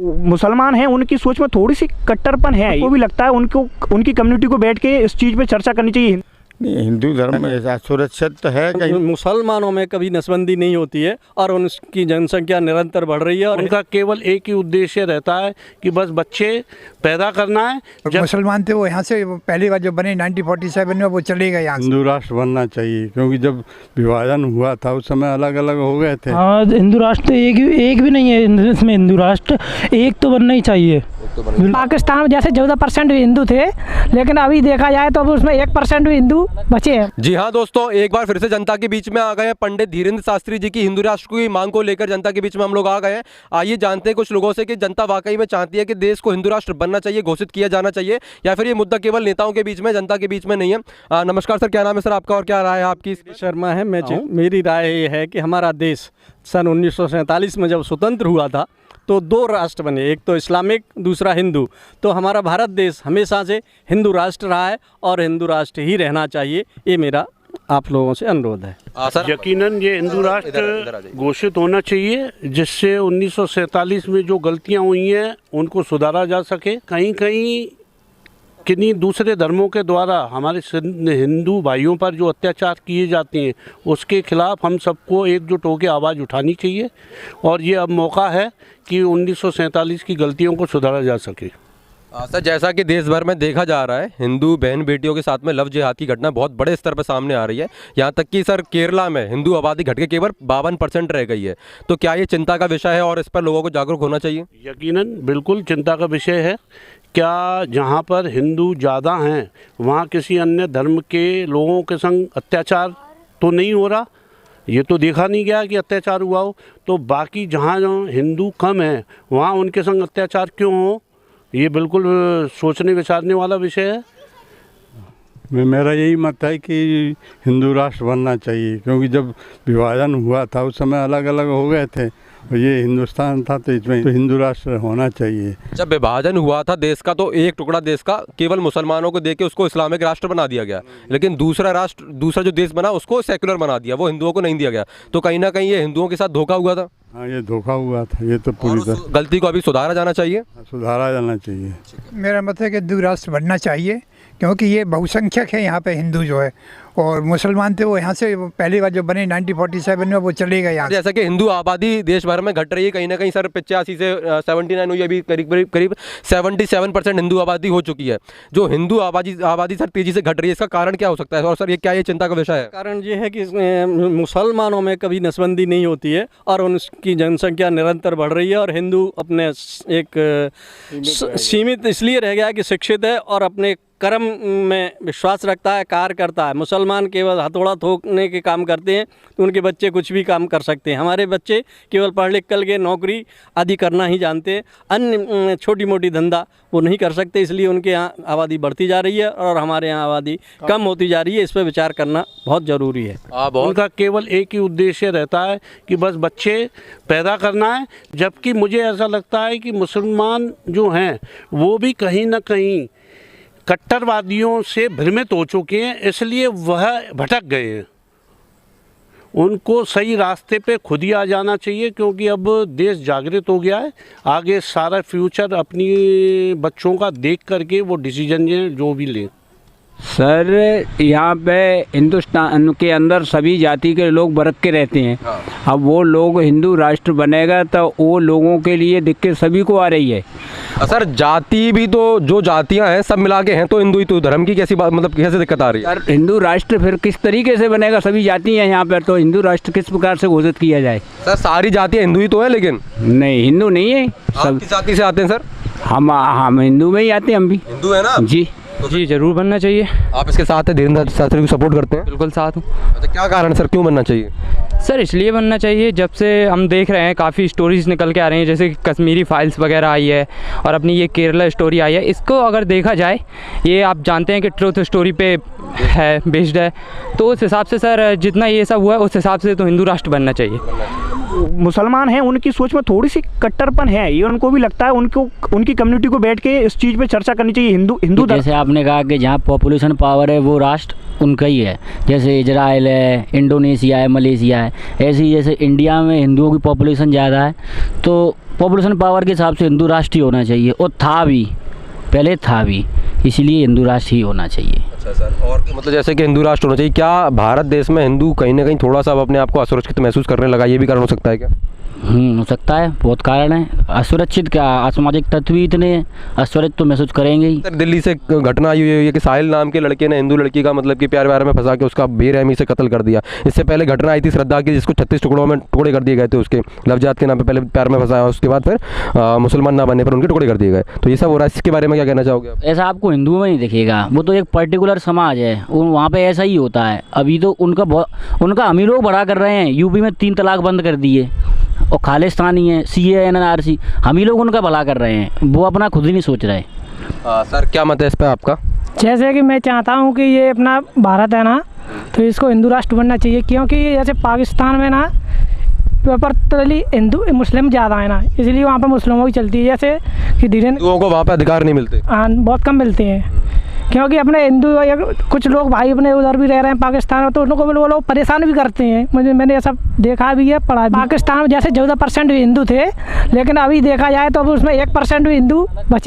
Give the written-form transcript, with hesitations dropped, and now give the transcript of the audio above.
मुसलमान हैं, उनकी सोच में थोड़ी सी कट्टरपन है। वो भी लगता है उनको, उनकी कम्युनिटी को बैठ के इस चीज़ पे चर्चा करनी चाहिए। हिंदू धर्म में ऐसा सुरक्षित तो है कहीं। मुसलमानों में कभी नसबंदी नहीं होती है और उनकी जनसंख्या निरंतर बढ़ रही है और उनका केवल एक ही उद्देश्य रहता है कि बस बच्चे पैदा करना है। जब मुसलमान थे वो यहाँ से पहली बार जो बने 1947 में वो चले गए यहाँ से। हिंदू राष्ट्र बनना चाहिए, क्योंकि जब विभाजन हुआ था उस समय अलग अलग हो गए थे। हाँ, हिंदू राष्ट्र तो एक भी नहीं है इसमें। हिंदू राष्ट्र एक तो बनना ही चाहिए। पाकिस्तान में जैसे 14% हिंदू थे, लेकिन अभी देखा जाए तो अब उसमें 1% भी हिंदू बचे हैं। जी हाँ दोस्तों, एक बार फिर से जनता के बीच में आ गए हैं। पंडित धीरेन्द्र शास्त्री जी की हिंदू राष्ट्र की मांग को लेकर जनता के बीच में हम लोग आ गए हैं। आइए जानते हैं कुछ लोगों से कि जनता वाकई में चाहती है कि देश को हिंदू राष्ट्र बनना चाहिए, घोषित किया जाना चाहिए, या फिर ये मुद्दा केवल नेताओं के बीच में, जनता के बीच में नहीं है। नमस्कार सर, क्या नाम है सर आपका और क्या राय है आपकी? शर्मा है। मेरी राय ये है कि हमारा देश सन 1947 में जब स्वतंत्र हुआ था तो 2 राष्ट्र बने, एक तो इस्लामिक, दूसरा हिंदू। तो हमारा भारत देश हमेशा से हिंदू राष्ट्र रहा है और हिंदू राष्ट्र ही रहना चाहिए। ये मेरा आप लोगों से अनुरोध है। यकीनन ये हिंदू राष्ट्र घोषित होना चाहिए, जिससे 1947 में जो गलतियां हुई हैं उनको सुधारा जा सके। कहीं कहीं किन्हीं दूसरे धर्मों के द्वारा हमारे हिंदू भाइयों पर जो अत्याचार किए जाते हैं उसके खिलाफ हम सबको एकजुट होकर आवाज़ उठानी चाहिए। और ये अब मौका है कि 1947 की गलतियों को सुधारा जा सके। सर, जैसा कि देश भर में देखा जा रहा है, हिंदू बहन बेटियों के साथ में लव जिहाद की घटना बहुत बड़े स्तर पर सामने आ रही है। यहाँ तक कि सर केरला में हिंदू आबादी घट के केवल 52% रह गई है। तो क्या ये चिंता का विषय है और इस पर लोगों को जागरूक होना चाहिए? यकीनन बिल्कुल चिंता का विषय है। क्या जहाँ पर हिंदू ज़्यादा हैं वहाँ किसी अन्य धर्म के लोगों के संग अत्याचार तो नहीं हो रहा? ये तो देखा नहीं गया कि अत्याचार हुआ हो। तो बाकी जहाँ हिंदू कम हैं वहाँ उनके संग अत्याचार क्यों हो? ये बिल्कुल सोचने विचारने वाला विषय है। मेरा यही मत है कि हिंदू राष्ट्र बनना चाहिए, क्योंकि जब विभाजन हुआ था उस समय अलग अलग हो गए थे और ये हिंदुस्तान था, तो इसमें तो हिंदू राष्ट्र होना चाहिए। जब विभाजन हुआ था देश का तो एक टुकड़ा देश का केवल मुसलमानों को देके उसको इस्लामिक राष्ट्र बना दिया गया, लेकिन दूसरा जो देश बना उसको सेकुलर बना दिया, वो हिंदुओं को नहीं दिया गया। तो कहीं ना कहीं ये हिंदुओं के साथ धोखा हुआ था। हाँ, ये धोखा हुआ था। ये तो पूरी तरह गलती को अभी सुधारा जाना चाहिए। सुधारा जाना चाहिए। मेरा मत है कि हिंदू राष्ट्र बनना चाहिए, क्योंकि ये बहुसंख्यक है यहाँ पे हिंदू जो है, और मुसलमान थे वो यहाँ से पहली बार जो बने 1947 में वो चले गए यहाँ। जैसा कि हिंदू आबादी देश भर में घट रही है, कहीं ना कहीं सर 85 से 79 हुई, अभी करीब 77% हिंदू आबादी हो चुकी है। जो हिंदू आबादी सर तेजी से घट रही है, इसका कारण क्या हो सकता है? और सर ये चिंता का विषय है? कारण ये है कि मुसलमानों में कभी नसबंदी नहीं होती है और उनकी जनसंख्या निरंतर बढ़ रही है और हिंदू अपने एक सीमित इसलिए रह गया कि शिक्षित है और अपने कर्म में विश्वास रखता है, कार्य करता है। मुसलमान केवल हथौड़ा थोकने के काम करते हैं, तो उनके बच्चे कुछ भी काम कर सकते हैं। हमारे बच्चे केवल पढ़ लिख कर के नौकरी आदि करना ही जानते हैं, अन्य छोटी मोटी धंधा वो नहीं कर सकते। इसलिए उनके यहाँ आबादी बढ़ती जा रही है और हमारे यहाँ आबादी कम होती जा रही है। इस पर विचार करना बहुत ज़रूरी है। उनका केवल एक ही उद्देश्य रहता है कि बस बच्चे पैदा करना है। जबकि मुझे ऐसा लगता है कि मुसलमान जो हैं वो भी कहीं ना कहीं कट्टरवादियों से भ्रमित हो चुके हैं, इसलिए वह भटक गए हैं। उनको सही रास्ते पे खुद ही आ जाना चाहिए, क्योंकि अब देश जागृत हो गया है। आगे सारा फ्यूचर अपनी बच्चों का देख करके वो डिसीजन जो भी लें। सर, यहाँ पे हिंदुस्तान के अंदर सभी जाति के लोग बरक के रहते हैं। अब वो लोग हिंदू राष्ट्र बनेगा तो वो लोगों के लिए दिक्कत सभी को आ रही है। सर, जाति भी तो जो जातियां हैं सब मिला के हैं, तो हिंदू ही तो धर्म की कैसी बात, मतलब कैसे दिक्कत आ रही है? सर, हिंदू राष्ट्र फिर किस तरीके से बनेगा? सभी जाति हैं यहाँ पर, तो हिंदू राष्ट्र किस प्रकार से घोषित किया जाए? सर, सारी जातियाँ हिंदू ही तो है, लेकिन नहीं, हिंदू नहीं है। सब किस जाति से आते हैं सर? हम हिंदू में ही आते हैं। हम भी हिंदू है ना जी। जी जरूर बनना चाहिए। आप इसके साथ है, धीरेन्द्र शास्त्री को सपोर्ट करते हैं? बिल्कुल साथ हूँ। अच्छा, क्या कारण सर, क्यों बनना चाहिए? सर, इसलिए बनना चाहिए जब से हम देख रहे हैं काफ़ी स्टोरीज निकल के आ रही हैं, जैसे कि कश्मीरी फाइल्स वगैरह आई है और अपनी ये केरला स्टोरी आई है। इसको अगर देखा जाए, ये आप जानते हैं कि ट्रूथ स्टोरी पे है, बेस्ड है, तो उस हिसाब से सर जितना ये सब हुआ है उस हिसाब से तो हिंदू राष्ट्र बनना चाहिए। मुसलमान हैं, उनकी सोच में थोड़ी सी कट्टरपन है। ये उनको भी लगता है उनको, उनकी कम्युनिटी को बैठ के इस चीज़ पे चर्चा करनी चाहिए। हिंदू जैसे आपने कहा कि जहाँ पॉपुलेशन पावर है वो राष्ट्र उनका ही है, जैसे इजराइल है, इंडोनेशिया है, मलेशिया है। ऐसे ही जैसे इंडिया में हिंदुओं की पॉपुलेशन ज़्यादा है तो पॉपुलेशन पावर के हिसाब से हिंदू राष्ट्र ही होना चाहिए, और था भी, पहले था भी, इसलिए हिंदू राष्ट्र ही होना चाहिए। अच्छा सर, और मतलब जैसे कि हिंदू राष्ट्र होना चाहिए, क्या भारत देश में हिंदू कहीं ना कहीं थोड़ा सा अब अपने आप को असुरक्षित महसूस करने लगा, ये भी कारण हो सकता है क्या? हो सकता है, बहुत कारण है। असुरक्षित क्या, असामाजिक तत्व ही इतने असुरक्षित तो महसूस करेंगे ही। सर दिल्ली से घटना आई हुई है कि साहिल नाम के लड़के ने हिंदू लड़की का मतलब कि प्यार व्यार में फंसा के उसका बेरहमी से कत्ल कर दिया। इससे पहले घटना आई थी श्रद्धा की, जिसको 36 टुकड़ों में टुकड़े कर दिए गए थे, उसके लवजात के नाम पे पहले प्यार में फंसाया, उसके बाद फिर मुसलमान ना बनने पर उनके टुकड़े कर दिए गए। तो ये सब हो रहा है, इसके बारे में क्या कहना चाहोगे? ऐसा आपको हिंदुओं में नहीं दिखेगा, वो तो एक पर्टिकुलर समाज है, वहाँ पे ऐसा ही होता है। अभी तो उनका हम ही लोग बड़ा कर रहे हैं। यूपी में 3 तलाक बंद कर दिए, और खालिस्तानी है, CAA NRC, हम ही लोग उनका भला कर रहे हैं, वो अपना खुद ही नहीं सोच रहे। सर क्या मत है इस पर आपका? जैसे कि मैं चाहता हूँ कि ये अपना भारत है ना, तो इसको हिंदू राष्ट्र बनना चाहिए, क्योंकि जैसे पाकिस्तान में ना प्रॉपर्ली हिंदू मुस्लिम ज़्यादा है ना, इसलिए वहाँ पर मुस्लिमों की चलती है। जैसे कि धीरे हिंदुओं को वहाँ पे अधिकार नहीं मिलते। हाँ, बहुत कम मिलते हैं, क्योंकि अपने हिंदू कुछ लोग भाई अपने उधर भी रह रहे हैं पाकिस्तान में, तो उनको वो लोग परेशान भी करते हैं। मैंने ऐसा देखा भी है, पढ़ा भी। पाकिस्तान में जैसे 14% भी हिंदू थे, लेकिन अभी देखा जाए तो अब उसमें 1% भी हिंदू बचे।